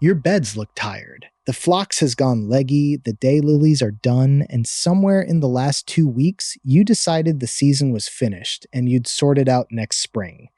Your beds look tired. The phlox has gone leggy, the daylilies are done, and somewhere in the last 2 weeks, you decided the season was finished and you'd sort it out next spring.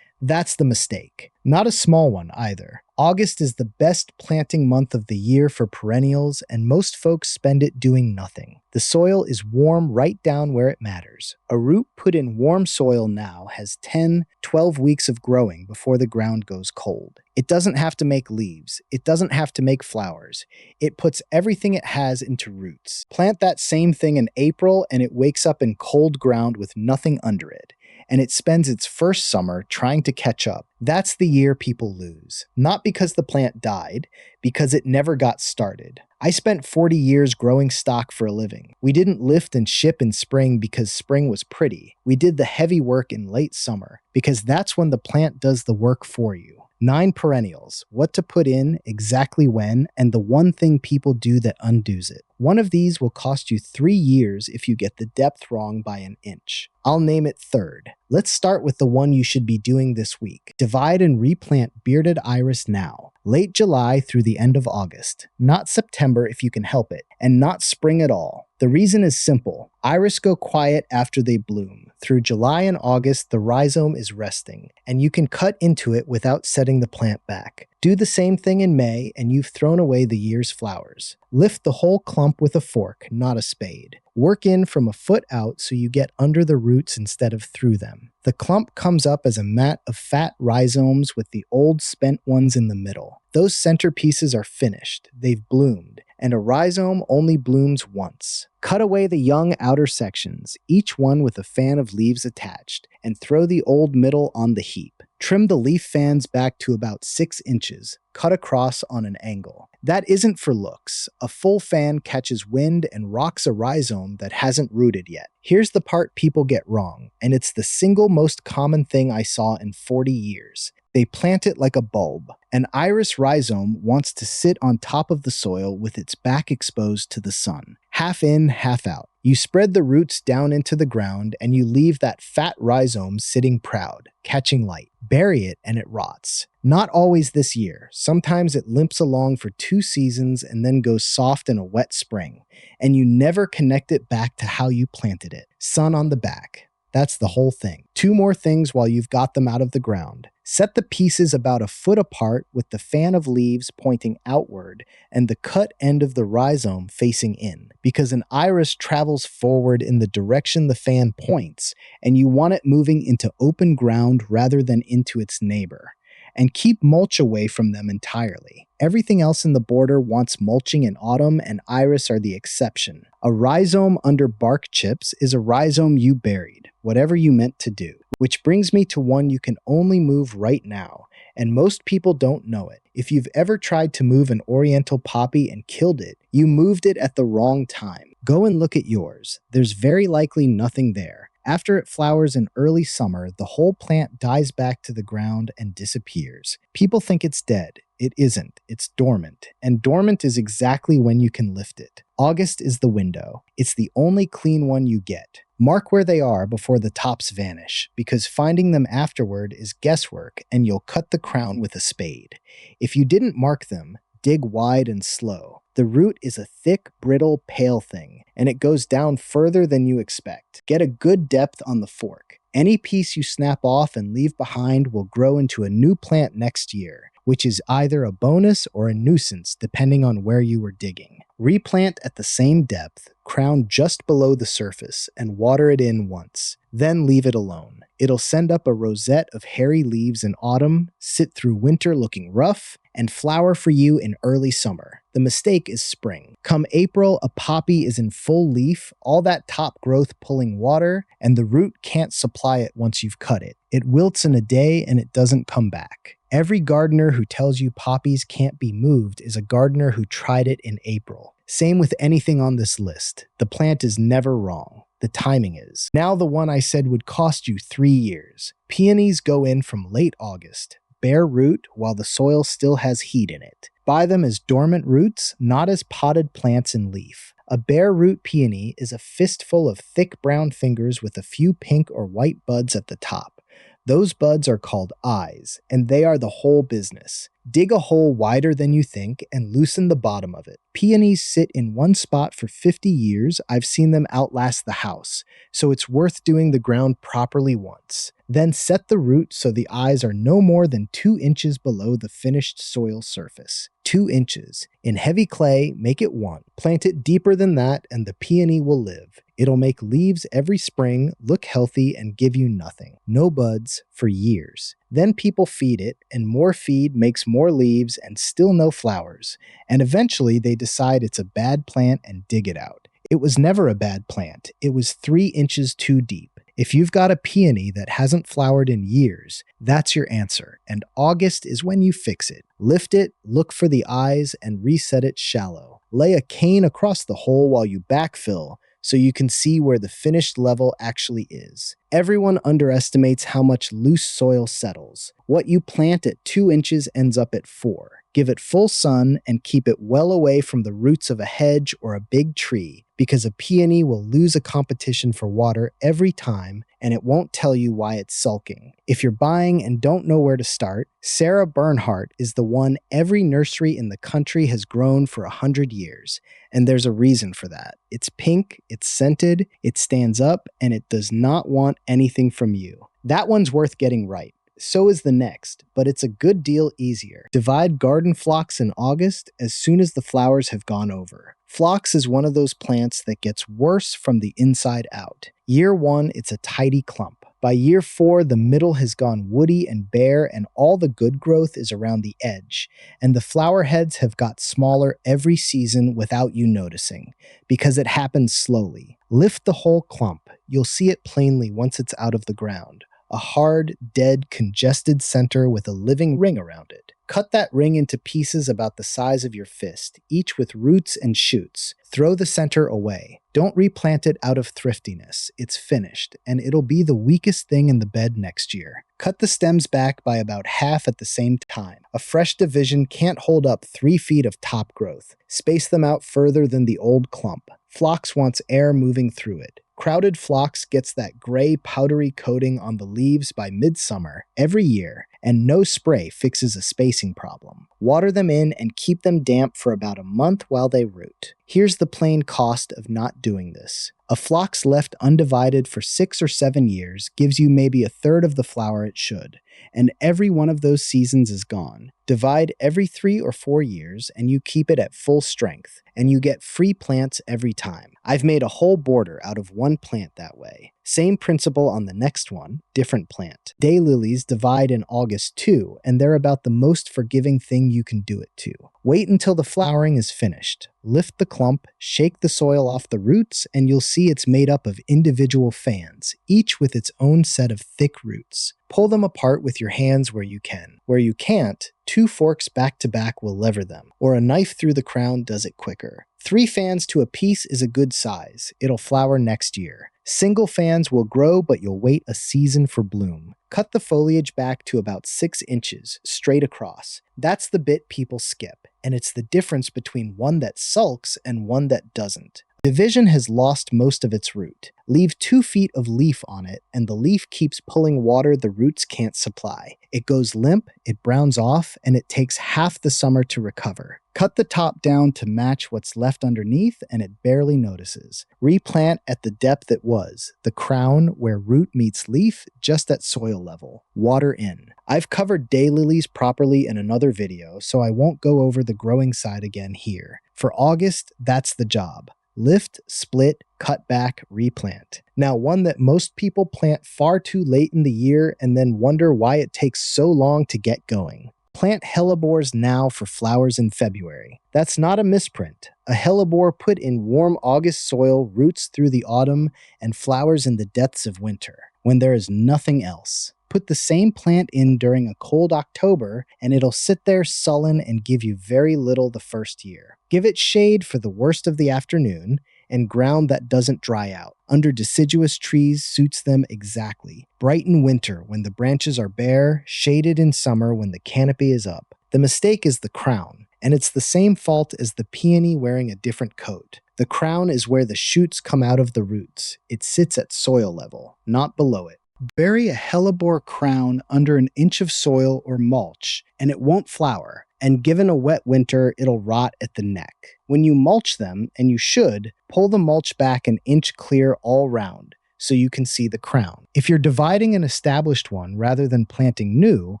That's the mistake. Not a small one either. August is the best planting month of the year for perennials, and most folks spend it doing nothing. The soil is warm right down where it matters. A root put in warm soil now has 10, 12 weeks of growing before the ground goes cold. It doesn't have to make leaves. It doesn't have to make flowers. It puts everything it has into roots. Plant that same thing in April, and it wakes up in cold ground with nothing under it. And it spends its first summer trying to catch up. That's the year people lose. Not because the plant died, because it never got started. I spent 40 years growing stock for a living. We didn't lift and ship in spring because spring was pretty. We did the heavy work in late summer, because that's when the plant does the work for you. 9 perennials, what to put in, exactly when, and the one thing people do that undoes it. One of these will cost you 3 years if you get the depth wrong by an inch. I'll name it third. Let's start with the one you should be doing this week. Divide and replant bearded iris now. Late July through the end of August. Not September if you can help it, and not spring at all. The reason is simple. Iris go quiet after they bloom. Through July and August, the rhizome is resting, and you can cut into it without setting the plant back. Do the same thing in May, and you've thrown away the year's flowers. Lift the whole clump with a fork, not a spade. Work in from a foot out so you get under the roots instead of through them. The clump comes up as a mat of fat rhizomes with the old spent ones in the middle. Those centerpieces are finished. They've bloomed, and a rhizome only blooms once. Cut away the young outer sections, each one with a fan of leaves attached, and throw the old middle on the heap. Trim the leaf fans back to about 6 inches, cut across on an angle. That isn't for looks. A full fan catches wind and rocks a rhizome that hasn't rooted yet. Here's the part people get wrong, and it's the single most common thing I saw in 40 years. They plant it like a bulb. An iris rhizome wants to sit on top of the soil with its back exposed to the sun. Half in, half out. You spread the roots down into the ground and you leave that fat rhizome sitting proud, catching light. Bury it and it rots. Not always this year. Sometimes it limps along for 2 seasons and then goes soft in a wet spring. And you never connect it back to how you planted it. Sun on the back. That's the whole thing. 2 more things while you've got them out of the ground. Set the pieces about a foot apart with the fan of leaves pointing outward and the cut end of the rhizome facing in, because an iris travels forward in the direction the fan points, and you want it moving into open ground rather than into its neighbor. And keep mulch away from them entirely. Everything else in the border wants mulching in autumn, and iris are the exception. A rhizome under bark chips is a rhizome you buried, whatever you meant to do. Which brings me to one you can only move right now, and most people don't know it. If you've ever tried to move an Oriental Poppy and killed it, you moved it at the wrong time. Go and look at yours. There's very likely nothing there. After it flowers in early summer, the whole plant dies back to the ground and disappears. People think it's dead. It isn't. It's dormant. And dormant is exactly when you can lift it. August is the window. It's the only clean one you get. Mark where they are before the tops vanish, because finding them afterward is guesswork and you'll cut the crown with a spade. If you didn't mark them, dig wide and slow. The root is a thick, brittle, pale thing, and it goes down further than you expect. Get a good depth on the fork. Any piece you snap off and leave behind will grow into a new plant next year, which is either a bonus or a nuisance depending on where you were digging. Replant at the same depth, crown just below the surface, and water it in once. Then leave it alone. It'll send up a rosette of hairy leaves in autumn, sit through winter looking rough, and flower for you in early summer. The mistake is spring. Come April, a poppy is in full leaf, all that top growth pulling water, and the root can't supply it once you've cut it. It wilts in a day and it doesn't come back. Every gardener who tells you poppies can't be moved is a gardener who tried it in April. Same with anything on this list. The plant is never wrong. The timing is. Now the one I said would cost you 3 years. Peonies go in from late August. Bare root while the soil still has heat in it. Buy them as dormant roots, not as potted plants in leaf. A bare root peony is a fistful of thick brown fingers with a few pink or white buds at the top. Those buds are called eyes, and they are the whole business. Dig a hole wider than you think and loosen the bottom of it. Peonies sit in one spot for 50 years. I've seen them outlast the house, so it's worth doing the ground properly once. Then set the root so the eyes are no more than 2 inches below the finished soil surface. 2 inches. In heavy clay, make it 1. Plant it deeper than that and the peony will live. It'll make leaves every spring, look healthy, and give you nothing. No buds for years. Then people feed it, and more feed makes more leaves and still no flowers. And eventually they decide it's a bad plant and dig it out. It was never a bad plant. It was 3 inches too deep. If you've got a peony that hasn't flowered in years, that's your answer, and August is when you fix it. Lift it, look for the eyes, and reset it shallow. Lay a cane across the hole while you backfill, so you can see where the finished level actually is. Everyone underestimates how much loose soil settles. What you plant at 2 inches ends up at 4. Give it full sun and keep it well away from the roots of a hedge or a big tree, because a peony will lose a competition for water every time, and it won't tell you why it's sulking. If you're buying and don't know where to start, Sarah Bernhardt is the one every nursery in the country has grown for 100 years. And there's a reason for that. It's pink, it's scented, it stands up, and it does not want anything from you. That one's worth getting right. So is the next, but it's a good deal easier. Divide garden phlox in August as soon as the flowers have gone over. Phlox is one of those plants that gets worse from the inside out. Year 1, it's a tidy clump. By year 4, the middle has gone woody and bare, and all the good growth is around the edge, and the flower heads have got smaller every season without you noticing, because it happens slowly. Lift the whole clump. You'll see it plainly once it's out of the ground. A hard, dead, congested center with a living ring around it. Cut that ring into pieces about the size of your fist, each with roots and shoots. Throw the center away. Don't replant it out of thriftiness. It's finished, and it'll be the weakest thing in the bed next year. Cut the stems back by about half at the same time. A fresh division can't hold up 3 feet of top growth. Space them out further than the old clump. Phlox wants air moving through it. Crowded phlox gets that gray, powdery coating on the leaves by midsummer every year, and no spray fixes a spacing problem. Water them in and keep them damp for about a month while they root. Here's the plain cost of not doing this. A phlox left undivided for 6 or 7 years gives you maybe a third of the flower it should, and every one of those seasons is gone. Divide every 3 or 4 years, and you keep it at full strength, and you get free plants every time. I've made a whole border out of one plant that way. Same principle on the next one, different plant. Daylilies divide in August too, and they're about the most forgiving thing you can do it to. Wait until the flowering is finished. Lift the clump, shake the soil off the roots, and you'll see it's made up of individual fans, each with its own set of thick roots. Pull them apart with your hands where you can. Where you can't, 2 forks back to back will lever them, or a knife through the crown does it quicker. 3 fans to a piece is a good size. It'll flower next year. Single fans will grow, but you'll wait a season for bloom. Cut the foliage back to about 6 inches, straight across. That's the bit people skip, and it's the difference between one that sulks and one that doesn't. Division has lost most of its root. Leave 2 feet of leaf on it, and the leaf keeps pulling water the roots can't supply. It goes limp, it browns off, and it takes half the summer to recover. Cut the top down to match what's left underneath, and it barely notices. Replant at the depth it was, the crown where root meets leaf, just at soil level. Water in. I've covered daylilies properly in another video, so I won't go over the growing side again here. For August, that's the job. Lift, split, cut back, replant. Now, one that most people plant far too late in the year and then wonder why it takes so long to get going. Plant hellebores now for flowers in February. That's not a misprint. A hellebore put in warm August soil roots through the autumn and flowers in the depths of winter, when there is nothing else. Put the same plant in during a cold October, and it'll sit there sullen and give you very little the first year. Give it shade for the worst of the afternoon, and ground that doesn't dry out. Under deciduous trees suits them exactly. Bright in winter when the branches are bare, shaded in summer when the canopy is up. The mistake is the crown, and it's the same fault as the peony wearing a different coat. The crown is where the shoots come out of the roots. It sits at soil level, not below it. Bury a hellebore crown under an inch of soil or mulch, and it won't flower. And given a wet winter, it'll rot at the neck. When you mulch them, and you should, pull the mulch back an inch clear all round, so you can see the crown. If you're dividing an established one rather than planting new,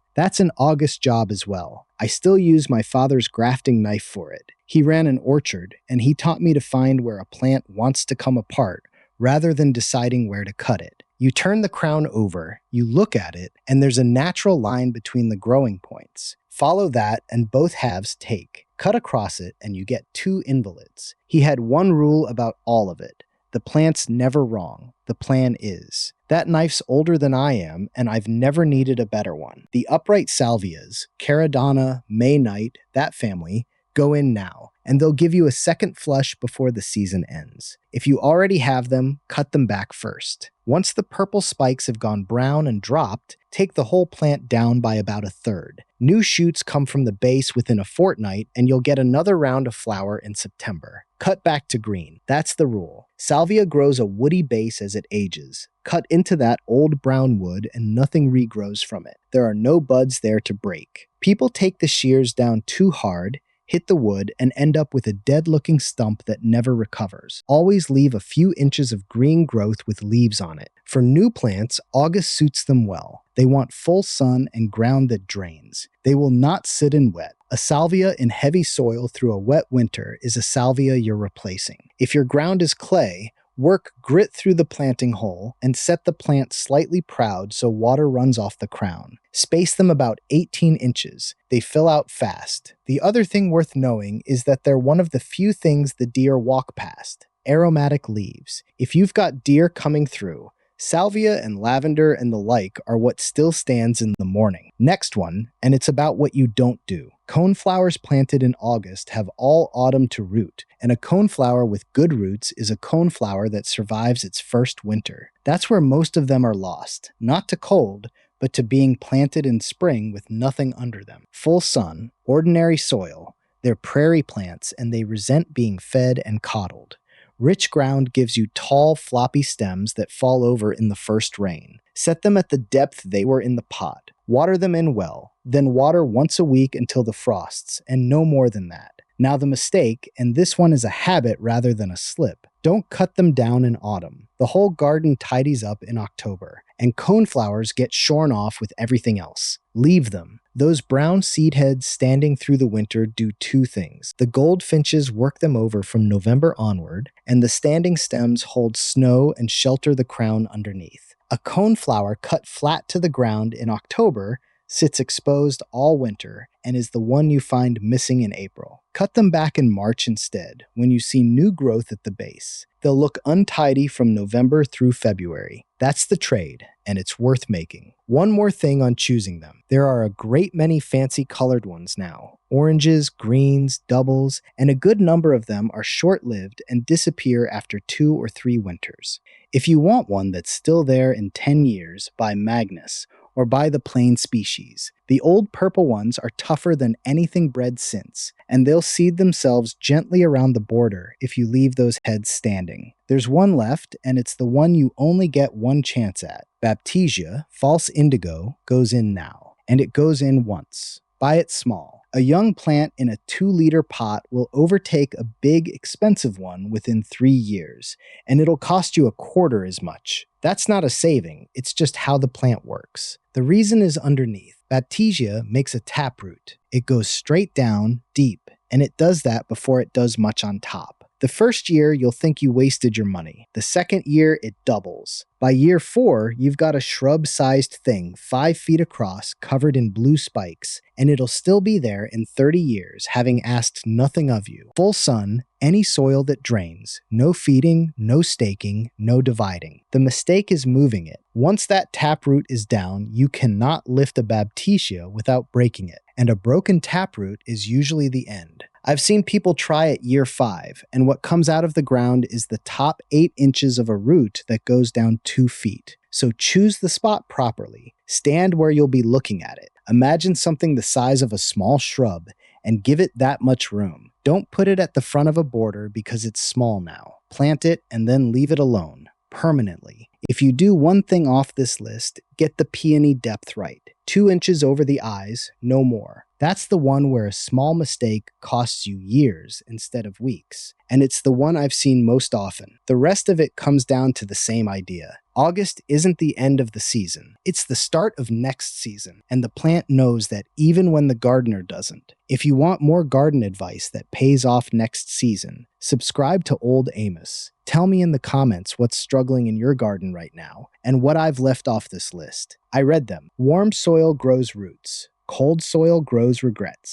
that's an August job as well. I still use my father's grafting knife for it. He ran an orchard, and he taught me to find where a plant wants to come apart, rather than deciding where to cut it. You turn the crown over, you look at it, and there's a natural line between the growing points. Follow that, and both halves take. Cut across it, and you get two invalids. He had one rule about all of it. The plant's never wrong. The plan is. That knife's older than I am, and I've never needed a better one. The upright salvias, caradonna, May night, that family, go in now, and they'll give you a second flush before the season ends. If you already have them, cut them back first. Once the purple spikes have gone brown and dropped, take the whole plant down by about a third. New shoots come from the base within a fortnight, and you'll get another round of flower in September. Cut back to green. That's the rule. Salvia grows a woody base as it ages. Cut into that old brown wood, and nothing regrows from it. There are no buds there to break. People take the shears down too hard, hit the wood, and end up with a dead-looking stump that never recovers. Always leave a few inches of green growth with leaves on it. For new plants, August suits them well. They want full sun and ground that drains. They will not sit in wet. A salvia in heavy soil through a wet winter is a salvia you're replacing. If your ground is clay, work grit through the planting hole and set the plant slightly proud so water runs off the crown. Space them about 18 inches. They fill out fast. The other thing worth knowing is that they're one of the few things the deer walk past. Aromatic leaves. If you've got deer coming through, salvia and lavender and the like are what still stands in the morning. Next one, and it's about what you don't do. Coneflowers planted in August have all autumn to root, and a coneflower with good roots is a coneflower that survives its first winter. That's where most of them are lost, not to cold, but to being planted in spring with nothing under them. Full sun, ordinary soil, they're prairie plants, and they resent being fed and coddled. Rich ground gives you tall, floppy stems that fall over in the first rain. Set them at the depth they were in the pot. Water them in well, then water once a week until the frosts, and no more than that. Now the mistake, and this one is a habit rather than a slip, don't cut them down in autumn. The whole garden tidies up in October, and coneflowers get shorn off with everything else. Leave them. Those brown seed heads standing through the winter do two things. The goldfinches work them over from November onward, and the standing stems hold snow and shelter the crown underneath. A coneflower cut flat to the ground in October sits exposed all winter and is the one you find missing in April. Cut them back in March instead, when you see new growth at the base. They'll look untidy from November through February. That's the trade, and it's worth making. One more thing on choosing them. There are a great many fancy colored ones now. Oranges, greens, doubles, and a good number of them are short-lived and disappear after 2 or 3 winters. If you want one that's still there in 10 years, buy Magnus, or buy the plain species. The old purple ones are tougher than anything bred since, and they'll seed themselves gently around the border if you leave those heads standing. There's one left, and it's the one you only get one chance at. Baptisia, false indigo, goes in now, and it goes in once. Buy it small. A young plant in a 2-liter pot will overtake a big, expensive one within 3 years, and it'll cost you a quarter as much. That's not a saving, it's just how the plant works. The reason is underneath. Baptisia makes a taproot. It goes straight down, deep, and it does that before it does much on top. The first year, you'll think you wasted your money. The second year, it doubles. By year 4, you've got a shrub-sized thing 5 feet across, covered in blue spikes, and it'll still be there in 30 years, having asked nothing of you. Full sun, any soil that drains, no feeding, no staking, no dividing. The mistake is moving it. Once that taproot is down, you cannot lift a Baptisia without breaking it, and a broken taproot is usually the end. I've seen people try at year 5, and what comes out of the ground is the top 8 inches of a root that goes down 2 feet. So choose the spot properly. Stand where you'll be looking at it. Imagine something the size of a small shrub, and give it that much room. Don't put it at the front of a border because it's small now. Plant it and then leave it alone, permanently. If you do one thing off this list, get the peony depth right. 2 inches over the eyes, no more. That's the one where a small mistake costs you years instead of weeks. And it's the one I've seen most often. The rest of it comes down to the same idea. August isn't the end of the season. It's the start of next season, and the plant knows that even when the gardener doesn't. If you want more garden advice that pays off next season, subscribe to Old Amos. Tell me in the comments what's struggling in your garden right now, and what I've left off this list. I read them. Warm soil grows roots. Cold soil grows regrets.